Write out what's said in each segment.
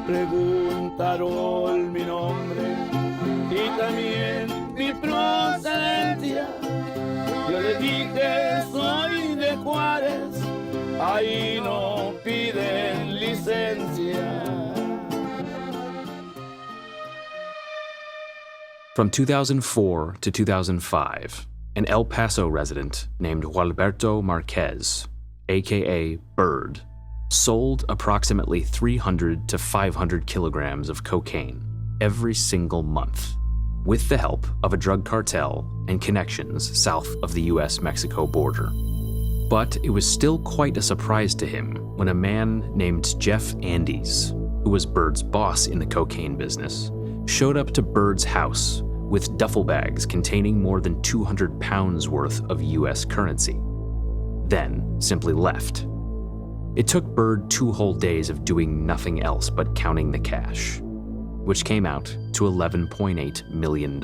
preguntaron mi nombre y también mi procedencia. Yo le dije soy de Juarez, ahí no piden licencia. From 2004 to 2005, an El Paso resident named Gualberto Marquez, aka Bird, sold approximately 300 to 500 kilograms of cocaine every single month, with the help of a drug cartel and connections south of the US-Mexico border. But it was still quite a surprise to him when a man named Jeff Andes, who was Bird's boss in the cocaine business, showed up to Bird's house with duffel bags containing more than 200 pounds worth of US currency, then simply left. It took Bird 2 whole days of doing nothing else but counting the cash, which came out to $11.8 million.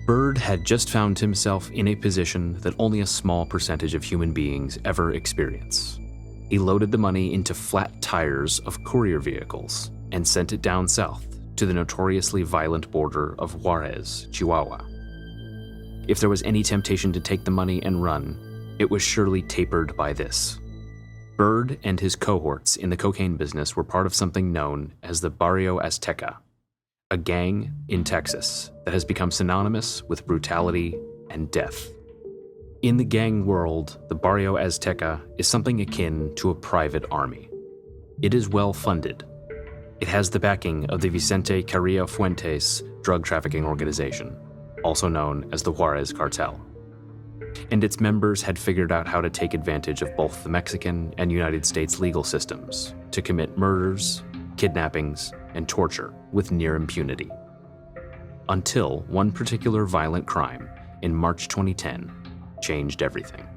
Bird had just found himself in a position that only a small percentage of human beings ever experience. He loaded the money into flat tires of courier vehicles and sent it down south to the notoriously violent border of Juarez, Chihuahua. If there was any temptation to take the money and run, it was surely tapered by this. Bird and his cohorts in the cocaine business were part of something known as the Barrio Azteca, a gang in Texas that has become synonymous with brutality and death. In the gang world, the Barrio Azteca is something akin to a private army. It is well funded. It has the backing of the Vicente Carrillo Fuentes drug trafficking organization, also known as the Juarez Cartel. And its members had figured out how to take advantage of both the Mexican and United States legal systems to commit murders, kidnappings, and torture with near impunity. Until one particular violent crime in March 2010 changed everything.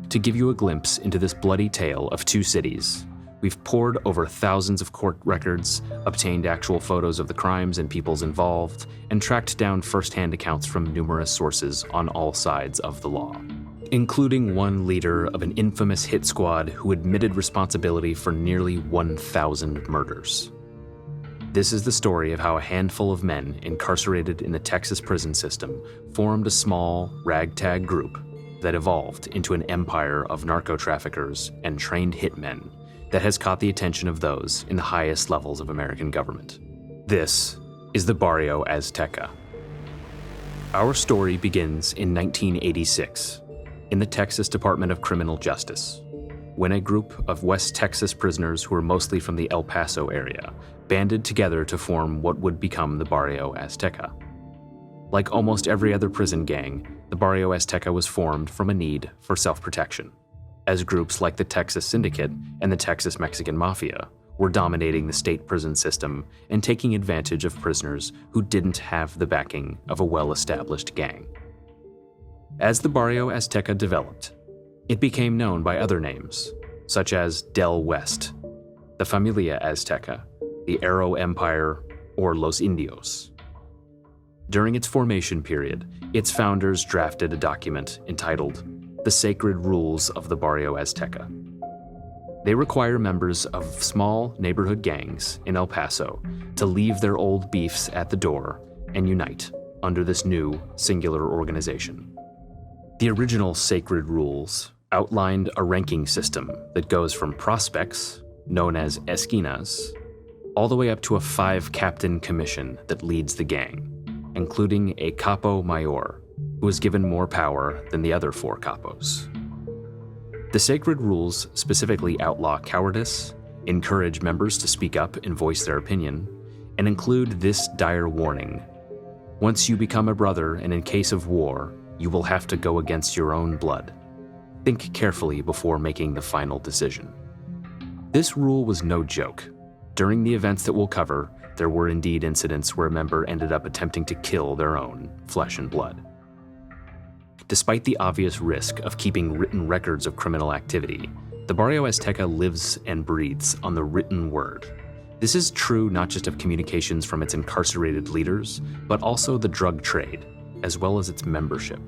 To give you a glimpse into this bloody tale of 2 cities, we've pored over thousands of court records, obtained actual photos of the crimes and peoples involved, and tracked down first-hand accounts from numerous sources on all sides of the law, including one leader of an infamous hit squad who admitted responsibility for nearly 1,000 murders. This is the story of how a handful of men incarcerated in the Texas prison system formed a small, ragtag group that evolved into an empire of narco-traffickers and trained hitmen that has caught the attention of those in the highest levels of American government. This is the Barrio Azteca. Our story begins in 1986 in the Texas Department of Criminal Justice, when a group of West Texas prisoners who were mostly from the El Paso area banded together to form what would become the Barrio Azteca. Like almost every other prison gang, the Barrio Azteca was formed from a need for self-protection, as groups like the Texas Syndicate and the Texas Mexican Mafia were dominating the state prison system and taking advantage of prisoners who didn't have the backing of a well-established gang. As the Barrio Azteca developed, it became known by other names, such as Del West, the Familia Azteca, the Arrow Empire, or Los Indios. During its formation period, its founders drafted a document entitled The Sacred Rules of the Barrio Azteca. They require members of small neighborhood gangs in El Paso to leave their old beefs at the door and unite under this new, singular organization. The original Sacred Rules outlined a ranking system that goes from prospects, known as esquinas, all the way up to a 5-captain commission that leads the gang, including a capo mayor, who was given more power than the other 4 capos. The Sacred Rules specifically outlaw cowardice, encourage members to speak up and voice their opinion, and include this dire warning: once you become a brother and in case of war, you will have to go against your own blood. Think carefully before making the final decision. This rule was no joke. During the events that we'll cover, there were indeed incidents where a member ended up attempting to kill their own flesh and blood. Despite the obvious risk of keeping written records of criminal activity, the Barrio Azteca lives and breathes on the written word. This is true not just of communications from its incarcerated leaders, but also the drug trade, as well as its membership.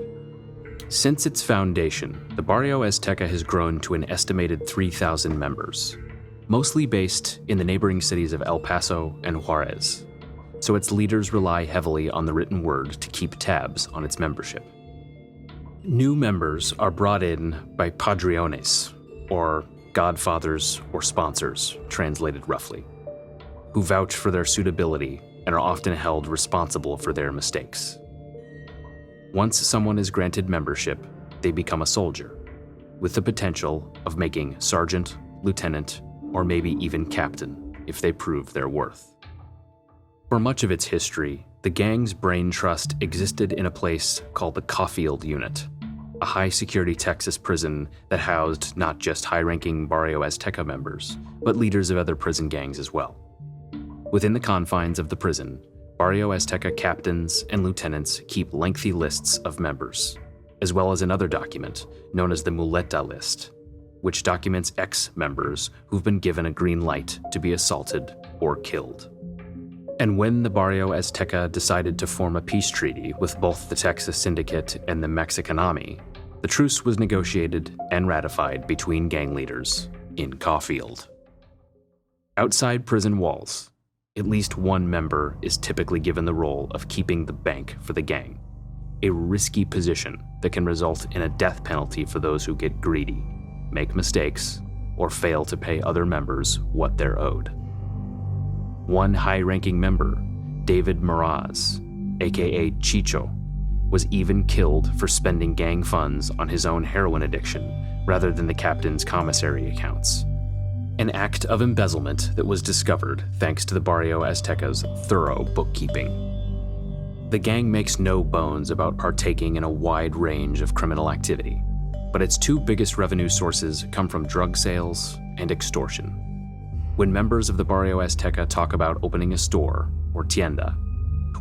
Since its foundation, the Barrio Azteca has grown to an estimated 3,000 members. mostly based in the neighboring cities of El Paso and Juarez, so its leaders rely heavily on the written word to keep tabs on its membership. New members are brought in by padriones, or godfathers or sponsors, translated roughly, who vouch for their suitability and are often held responsible for their mistakes. Once someone is granted membership, they become a soldier, with the potential of making sergeant, lieutenant, or maybe even captain if they prove their worth. For much of its history, the gang's brain trust existed in a place called the Caulfield Unit, a high-security Texas prison that housed not just high-ranking Barrio Azteca members, but leaders of other prison gangs as well. Within the confines of the prison, Barrio Azteca captains and lieutenants keep lengthy lists of members, as well as another document known as the Muleta List, which documents ex-members who've been given a green light to be assaulted or killed. And when the Barrio Azteca decided to form a peace treaty with both the Texas Syndicate and the Mexican Army, the truce was negotiated and ratified between gang leaders in Caulfield. Outside prison walls, at least one member is typically given the role of keeping the bank for the gang, a risky position that can result in a death penalty for those who get greedy, make mistakes, or fail to pay other members what they're owed. One high-ranking member, David Meraz, aka Chicho, was even killed for spending gang funds on his own heroin addiction rather than the captain's commissary accounts. An act of embezzlement that was discovered thanks to the Barrio Azteca's thorough bookkeeping. The gang makes no bones about partaking in a wide range of criminal activity, but its two biggest revenue sources come from drug sales and extortion. When members of the Barrio Azteca talk about opening a store, or tienda,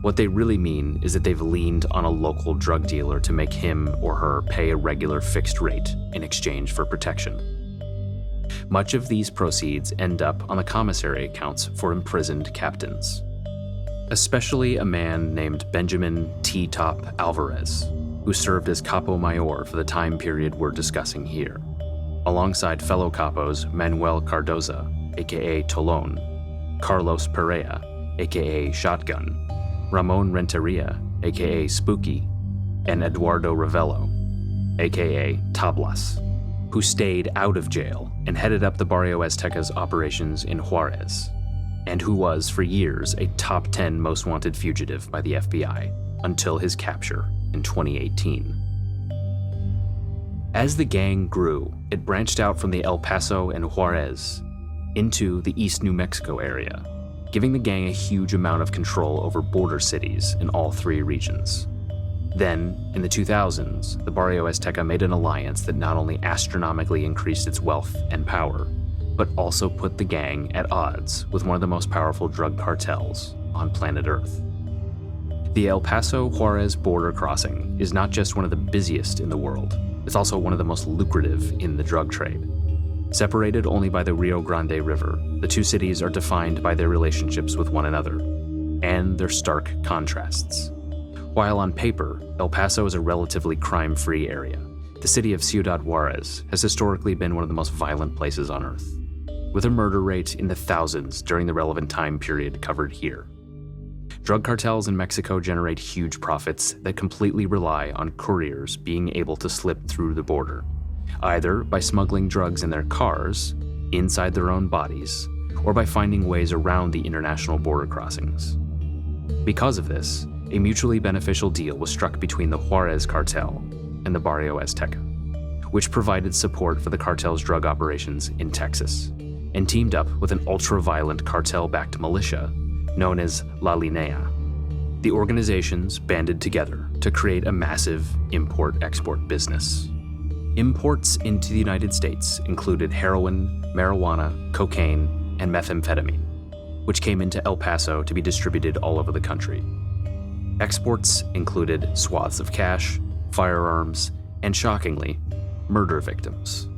what they really mean is that they've leaned on a local drug dealer to make him or her pay a regular fixed rate in exchange for protection. Much of these proceeds end up on the commissary accounts for imprisoned captains, especially a man named Benjamin T. Top Alvarez, who served as capo mayor for the time period we're discussing here, alongside fellow capos Manuel Cardoza, aka Tolón, Carlos Perea, aka Shotgun, Ramon Renteria, aka Spooky, and Eduardo Ravello, aka Tablas, who stayed out of jail and headed up the Barrio Azteca's operations in Juarez, and who was for years a top 10 most wanted fugitive by the FBI until his capture in 2018. As the gang grew, it branched out from the El Paso and Juarez into the East New Mexico area, giving the gang a huge amount of control over border cities in all three regions. Then, in the 2000s, the Barrio Azteca made an alliance that not only astronomically increased its wealth and power, but also put the gang at odds with one of the most powerful drug cartels on planet Earth. The El Paso-Juarez border crossing is not just one of the busiest in the world, it's also one of the most lucrative in the drug trade. Separated only by the Rio Grande River, the two cities are defined by their relationships with one another, and their stark contrasts. While on paper, El Paso is a relatively crime-free area, the city of Ciudad Juarez has historically been one of the most violent places on Earth, with a murder rate in the thousands during the relevant time period covered here. Drug cartels in Mexico generate huge profits that completely rely on couriers being able to slip through the border, either by smuggling drugs in their cars, inside their own bodies, or by finding ways around the international border crossings. Because of this, a mutually beneficial deal was struck between the Juarez cartel and the Barrio Azteca, which provided support for the cartel's drug operations in Texas, and teamed up with an ultra-violent cartel-backed militia known as La Linea. The organizations banded together to create a massive import-export business. Imports into the United States included heroin, marijuana, cocaine, and methamphetamine, which came into El Paso to be distributed all over the country. Exports included swaths of cash, firearms, and shockingly, murder victims.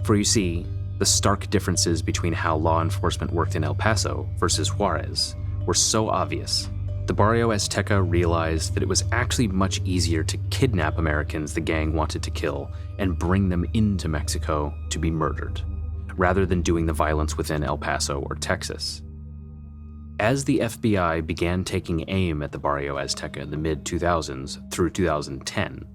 For you see, the stark differences between how law enforcement worked in El Paso versus Juarez were so obvious, the Barrio Azteca realized that it was actually much easier to kidnap Americans the gang wanted to kill and bring them into Mexico to be murdered, rather than doing the violence within El Paso or Texas. As the FBI began taking aim at the Barrio Azteca in the mid-2000s through 2010,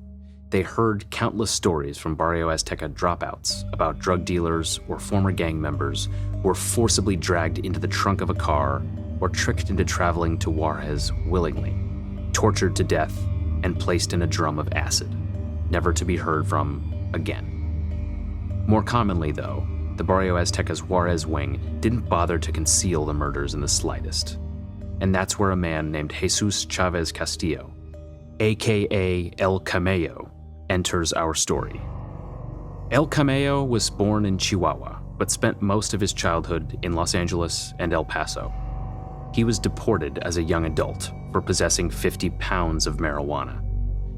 they heard countless stories from Barrio Azteca dropouts about drug dealers or former gang members who were forcibly dragged into the trunk of a car or tricked into traveling to Juarez willingly, tortured to death, and placed in a drum of acid, never to be heard from again. More commonly, though, the Barrio Azteca's Juarez wing didn't bother to conceal the murders in the slightest. And that's where a man named Jesus Chavez Castillo, aka El Camello, enters our story. El Camello was born in Chihuahua, but spent most of his childhood in Los Angeles and El Paso. He was deported as a young adult for possessing 50 pounds of marijuana,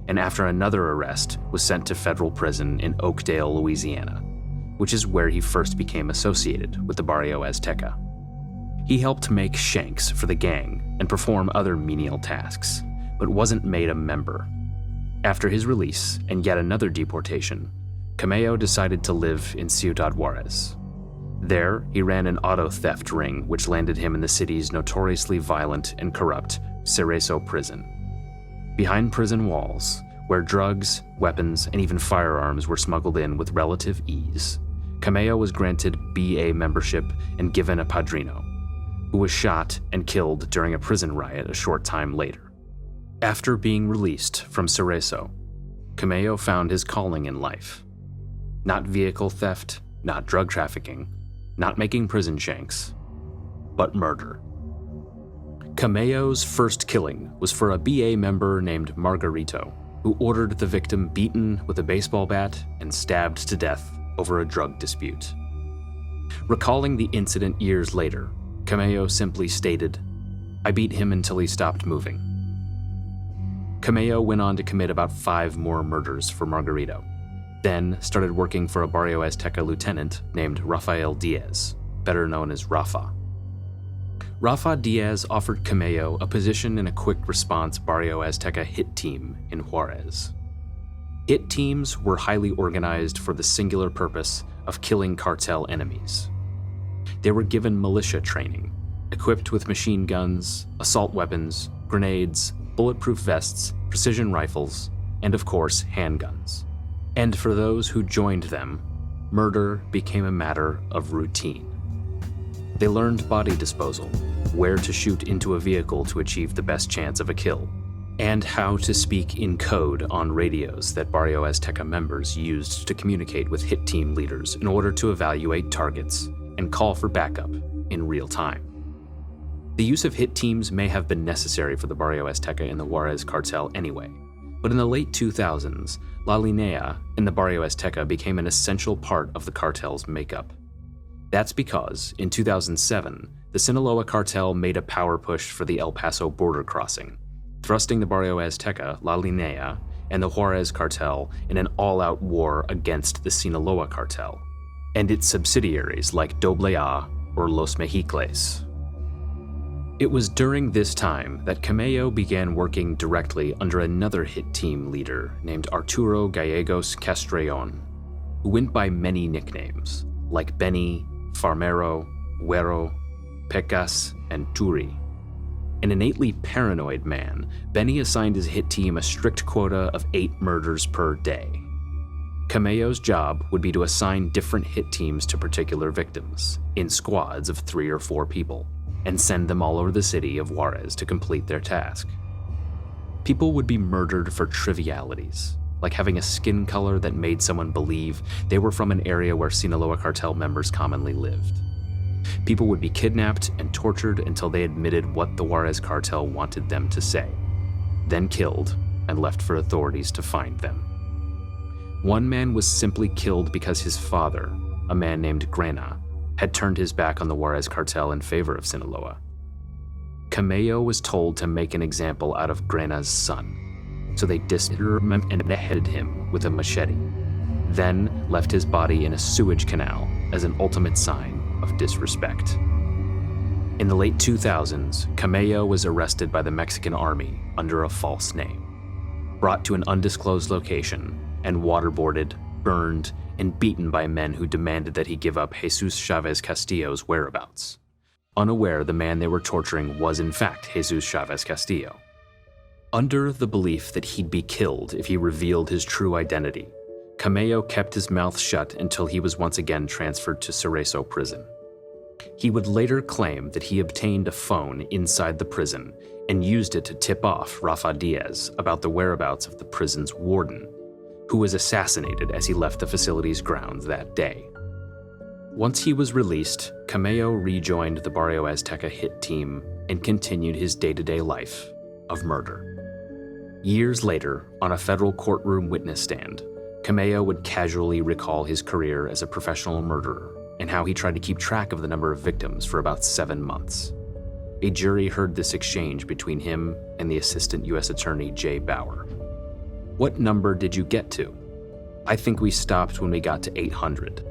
and after another arrest was sent to federal prison in Oakdale, Louisiana, which is where he first became associated with the Barrio Azteca. He helped make shanks for the gang and perform other menial tasks, but wasn't made a member. After his release and yet another deportation, Camello decided to live in Ciudad Juarez. There, he ran an auto theft ring which landed him in the city's notoriously violent and corrupt Cerezo prison. Behind prison walls, where drugs, weapons, and even firearms were smuggled in with relative ease, Camello was granted BA membership and given a padrino, who was shot and killed during a prison riot a short time later. After being released from Cerezo, Camello found his calling in life. Not vehicle theft, not drug trafficking, not making prison shanks, but murder. Camello's first killing was for a BA member named Margarito, who ordered the victim beaten with a baseball bat and stabbed to death over a drug dispute. Recalling the incident years later, Camello simply stated, "I beat him until he stopped moving." Camello went on to commit about 5 more murders for Margarito, then started working for a Barrio Azteca lieutenant named Rafael Diaz, better known as Rafa. Rafa Diaz offered Camello a position in a quick response Barrio Azteca hit team in Juarez. Hit teams were highly organized for the singular purpose of killing cartel enemies. They were given militia training, equipped with machine guns, assault weapons, grenades, bulletproof vests, precision rifles, and of course, handguns. And for those who joined them, murder became a matter of routine. They learned body disposal, where to shoot into a vehicle to achieve the best chance of a kill, and how to speak in code on radios that Barrio Azteca members used to communicate with hit team leaders in order to evaluate targets and call for backup in real time. The use of hit teams may have been necessary for the Barrio Azteca and the Juarez cartel anyway, but in the late 2000s, La Linea and the Barrio Azteca became an essential part of the cartel's makeup. That's because, in 2007, the Sinaloa Cartel made a power push for the El Paso border crossing, thrusting the Barrio Azteca, La Linea, and the Juarez Cartel in an all-out war against the Sinaloa Cartel, and its subsidiaries like Doble A or Los Mexicles. It was during this time that Camello began working directly under another hit team leader named Arturo Gallegos Castrillon, who went by many nicknames, like Benny, Farmero, Güero, Pecas, and Turi. An innately paranoid man, Benny assigned his hit team a strict quota of 8 murders per day. Camello's job would be to assign different hit teams to particular victims, in squads of 3 or 4 people, and send them all over the city of Juarez to complete their task. People would be murdered for trivialities, like having a skin color that made someone believe they were from an area where Sinaloa Cartel members commonly lived. People would be kidnapped and tortured until they admitted what the Juarez Cartel wanted them to say, then killed and left for authorities to find them. One man was simply killed because his father, a man named Grena, had turned his back on the Juarez Cartel in favor of Sinaloa. Camello was told to make an example out of Grena's son, so they disarmed him and beheaded him with a machete, then left his body in a sewage canal as an ultimate sign of disrespect. In the late 2000s, Camello was arrested by the Mexican army under a false name, brought to an undisclosed location, and waterboarded, burned, and beaten by men who demanded that he give up Jesus Chavez Castillo's whereabouts, unaware the man they were torturing was in fact Jesus Chavez Castillo. Under the belief that he'd be killed if he revealed his true identity, Camello kept his mouth shut until he was once again transferred to Cerezo prison. He would later claim that he obtained a phone inside the prison and used it to tip off Rafa Diaz about the whereabouts of the prison's warden, who was assassinated as he left the facility's grounds that day. Once he was released, Camello rejoined the Barrio Azteca hit team and continued his day-to-day life of murder. Years later, on a federal courtroom witness stand, Camello would casually recall his career as a professional murderer and how he tried to keep track of the number of victims for about 7 months. A jury heard this exchange between him and the Assistant U.S. Attorney Jay Bauer. "What number did you get to?" "I think we stopped when we got to 800.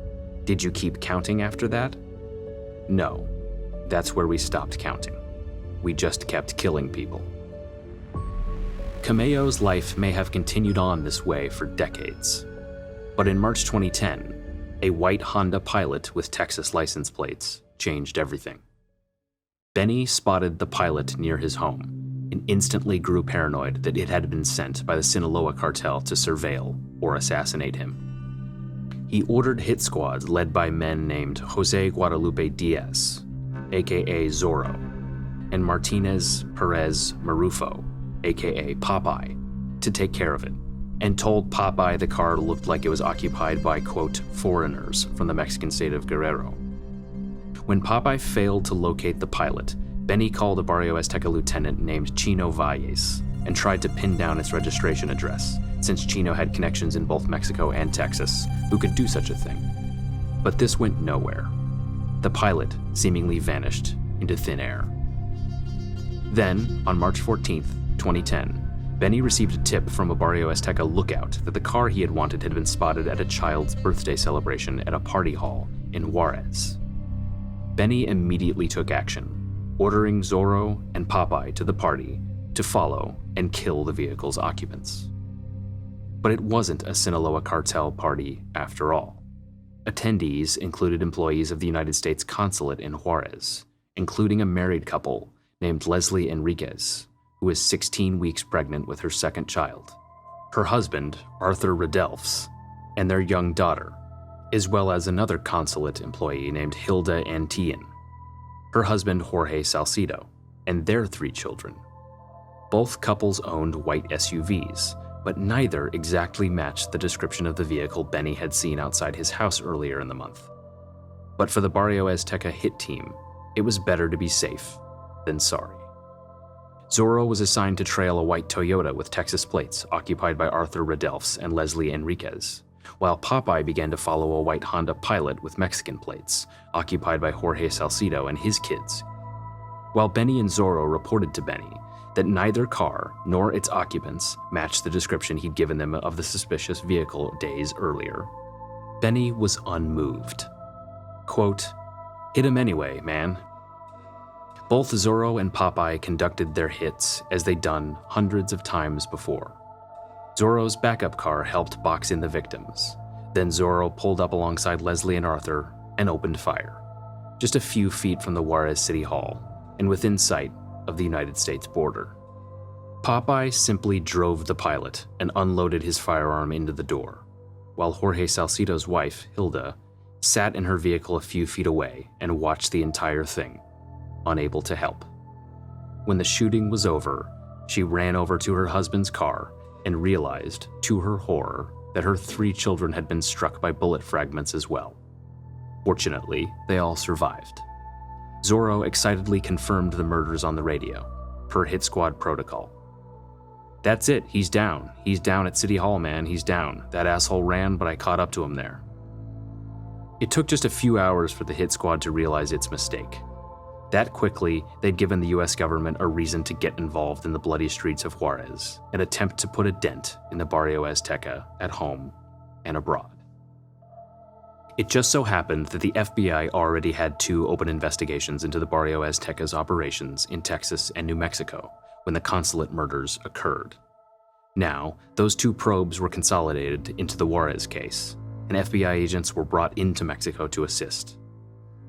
"Did you keep counting after that?" "No. That's where we stopped counting. We just kept killing people." Camello's life may have continued on this way for decades. But in March 2010, a white Honda Pilot with Texas license plates changed everything. Benny spotted the Pilot near his home and instantly grew paranoid that it had been sent by the Sinaloa Cartel to surveil or assassinate him. He ordered hit squads led by men named Jose Guadalupe Diaz, aka Zorro, and Martinez Perez Marufo, aka Popeye, to take care of it, and told Popeye the car looked like it was occupied by, quote, foreigners from the Mexican state of Guerrero. When Popeye failed to locate the Pilot, Benny called a Barrio Azteca lieutenant named Chino Valles and tried to pin down its registration address, since Chino had connections in both Mexico and Texas who could do such a thing. But this went nowhere. The Pilot seemingly vanished into thin air. Then, on March 14th, 2010, Benny received a tip from a Barrio Azteca lookout that the car he had wanted had been spotted at a child's birthday celebration at a party hall in Juarez. Benny immediately took action, ordering Zorro and Popeye to the party to follow and kill the vehicle's occupants. But it wasn't a Sinaloa Cartel party after all. Attendees included employees of the United States consulate in Juarez, including a married couple named Leslie Enriquez, who was 16 weeks pregnant with her second child, her husband, Arthur Redelfs, and their young daughter, as well as another consulate employee named Hilda Antillon, her husband Jorge Salcido, and their 3 children. Both couples owned white SUVs, but neither exactly matched the description of the vehicle Benny had seen outside his house earlier in the month. But for the Barrio Azteca hit team, it was better to be safe than sorry. Zorro was assigned to trail a white Toyota with Texas plates occupied by Arthur Redelfs and Leslie Enriquez, while Popeye began to follow a white Honda Pilot with Mexican plates occupied by Jorge Salcido and his kids. While Benny and Zorro reported to Benny that neither car nor its occupants matched the description he'd given them of the suspicious vehicle days earlier, Benny was unmoved. Quote, "Hit him anyway, man." Both Zorro and Popeye conducted their hits as they'd done hundreds of times before. Zorro's backup car helped box in the victims. Then Zorro pulled up alongside Leslie and Arthur and opened fire, just a few feet from the Juarez City Hall and within sight of the United States border. Popeye simply drove the Pilot and unloaded his firearm into the door, while Jorge Salcido's wife, Hilda, sat in her vehicle a few feet away and watched the entire thing, unable to help. When the shooting was over, she ran over to her husband's car and realized, to her horror, that her 3 children had been struck by bullet fragments as well. Fortunately, they all survived. Zorro excitedly confirmed the murders on the radio, per hit squad protocol. "That's it, he's down. He's down at City Hall, man, he's down. That asshole ran, but I caught up to him there." It took just a few hours for the hit squad to realize its mistake. That quickly, they'd given the US government a reason to get involved in the bloody streets of Juarez and attempt to put a dent in the Barrio Azteca at home and abroad. It just so happened that the FBI already had 2 open investigations into the Barrio Azteca's operations in Texas and New Mexico when the consulate murders occurred. Now, those 2 probes were consolidated into the Juarez case, and FBI agents were brought into Mexico to assist.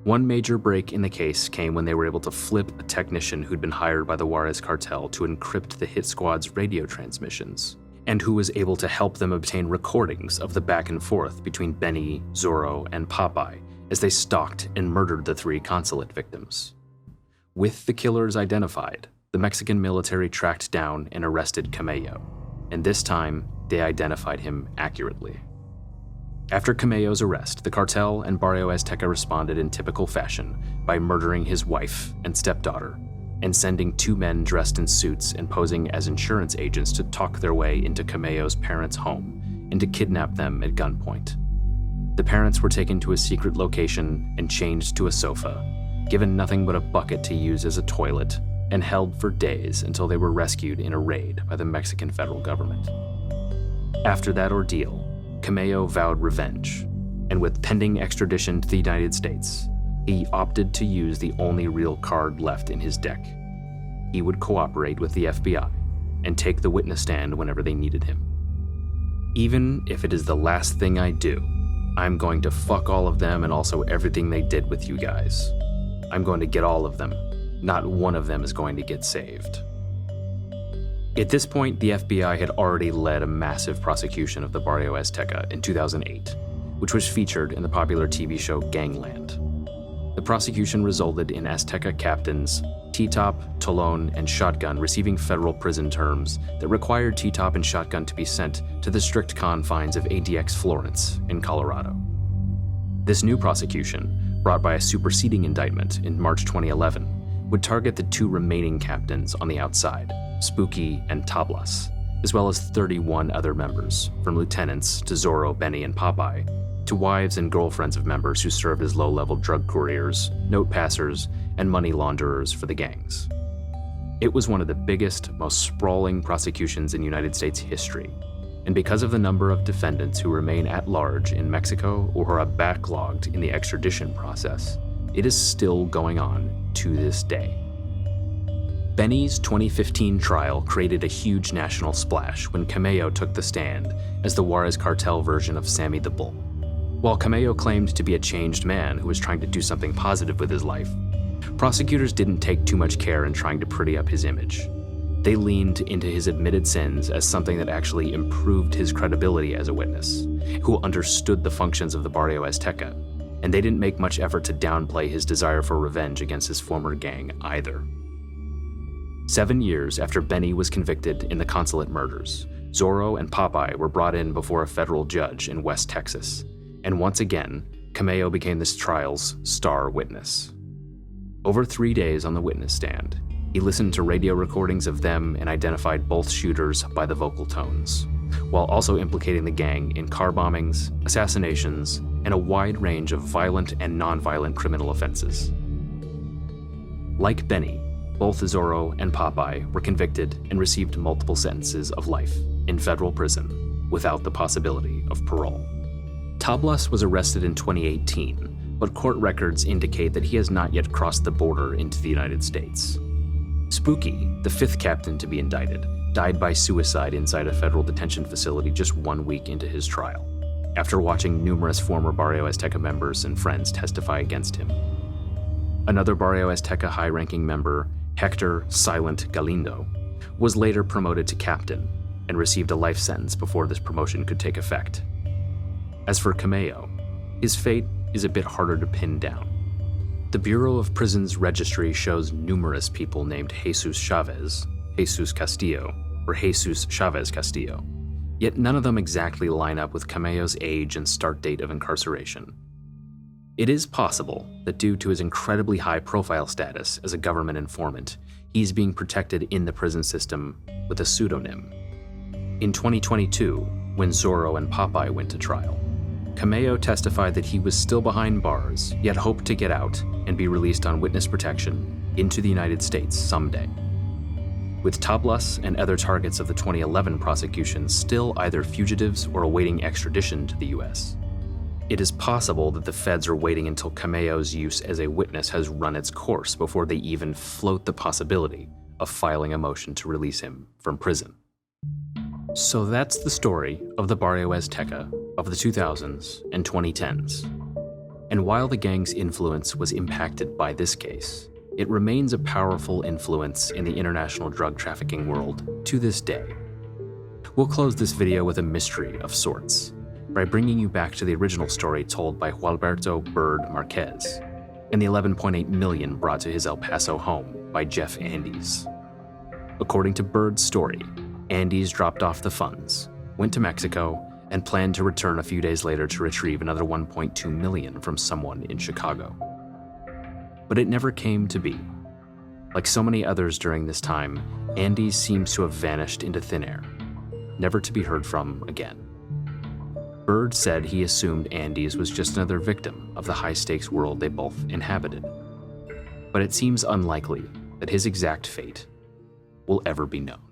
One major break in the case came when they were able to flip a technician who'd been hired by the Juarez cartel to encrypt the hit squad's radio transmissions, and who was able to help them obtain recordings of the back and forth between Benny, Zorro, and Popeye as they stalked and murdered the 3 consulate victims. With the killers identified, the Mexican military tracked down and arrested Camello, and this time they identified him accurately. After Camello's arrest, the cartel and Barrio Azteca responded in typical fashion by murdering his wife and stepdaughter and sending 2 men dressed in suits and posing as insurance agents to talk their way into Camello's parents' home and to kidnap them at gunpoint. The parents were taken to a secret location and chained to a sofa, given nothing but a bucket to use as a toilet, and held for days until they were rescued in a raid by the Mexican federal government. After that ordeal, Camello vowed revenge, and with pending extradition to the United States, he opted to use the only real card left in his deck. He would cooperate with the FBI and take the witness stand whenever they needed him. Even if it is the last thing I do, I'm going to fuck all of them and also everything they did with you guys. I'm going to get all of them. Not one of them is going to get saved. At this point, the FBI had already led a massive prosecution of the Barrio Azteca in 2008, which was featured in the popular TV show Gangland. The prosecution resulted in Azteca captains T-Top, Tolón, and Shotgun receiving federal prison terms that required T-Top and Shotgun to be sent to the strict confines of ADX Florence in Colorado. This new prosecution, brought by a superseding indictment in March 2011, would target the 2 remaining captains on the outside, Spooky and Tablas, as well as 31 other members, from lieutenants to Zorro, Benny, and Popeye, to wives and girlfriends of members who served as low-level drug couriers, note passers, and money launderers for the gangs. It was one of the biggest, most sprawling prosecutions in United States history, and because of the number of defendants who remain at large in Mexico or who are backlogged in the extradition process, it is still going on to this day. Benny's 2015 trial created a huge national splash when Camello took the stand as the Juarez cartel version of Sammy the Bull. While Camello claimed to be a changed man who was trying to do something positive with his life, prosecutors didn't take too much care in trying to pretty up his image. They leaned into his admitted sins as something that actually improved his credibility as a witness, who understood the functions of the Barrio Azteca, and they didn't make much effort to downplay his desire for revenge against his former gang either. 7 years after Benny was convicted in the consulate murders, Zorro and Popeye were brought in before a federal judge in West Texas, and once again, Camello became this trial's star witness. Over 3 days on the witness stand, he listened to radio recordings of them and identified both shooters by the vocal tones, while also implicating the gang in car bombings, assassinations, and a wide range of violent and non-violent criminal offenses. Like Benny, both Zorro and Popeye were convicted and received multiple sentences of life in federal prison without the possibility of parole. Tablas was arrested in 2018, but court records indicate that he has not yet crossed the border into the United States. Spooky, the 5th captain to be indicted, died by suicide inside a federal detention facility just 1 week into his trial, after watching numerous former Barrio Azteca members and friends testify against him. Another Barrio Azteca high-ranking member, Hector Silent Galindo, was later promoted to captain and received a life sentence before this promotion could take effect. As for Camello, his fate is a bit harder to pin down. The Bureau of Prisons registry shows numerous people named Jesus Chavez, Jesus Castillo, or Jesus Chavez Castillo, yet none of them exactly line up with Camello's age and start date of incarceration. It is possible that due to his incredibly high-profile status as a government informant, he's being protected in the prison system with a pseudonym. In 2022, when Zorro and Popeye went to trial, Camello testified that he was still behind bars, yet hoped to get out and be released on witness protection into the United States someday. With Tablas and other targets of the 2011 prosecution still either fugitives or awaiting extradition to the US, it is possible that the feds are waiting until Camello's use as a witness has run its course before they even float the possibility of filing a motion to release him from prison. So that's the story of the Barrio Azteca of the 2000s and 2010s. And while the gang's influence was impacted by this case, it remains a powerful influence in the international drug trafficking world to this day. We'll close this video with a mystery of sorts by bringing you back to the original story told by Gualberto "Bird" Marquez and the $11.8 million brought to his El Paso home by Jeff Andes. According to Bird's story, Andes dropped off the funds, went to Mexico, and planned to return a few days later to retrieve another $1.2 million from someone in Chicago. But it never came to be. Like so many others during this time, Andes seems to have vanished into thin air, never to be heard from again. Bird said he assumed Andes was just another victim of the high-stakes world they both inhabited. But it seems unlikely that his exact fate will ever be known.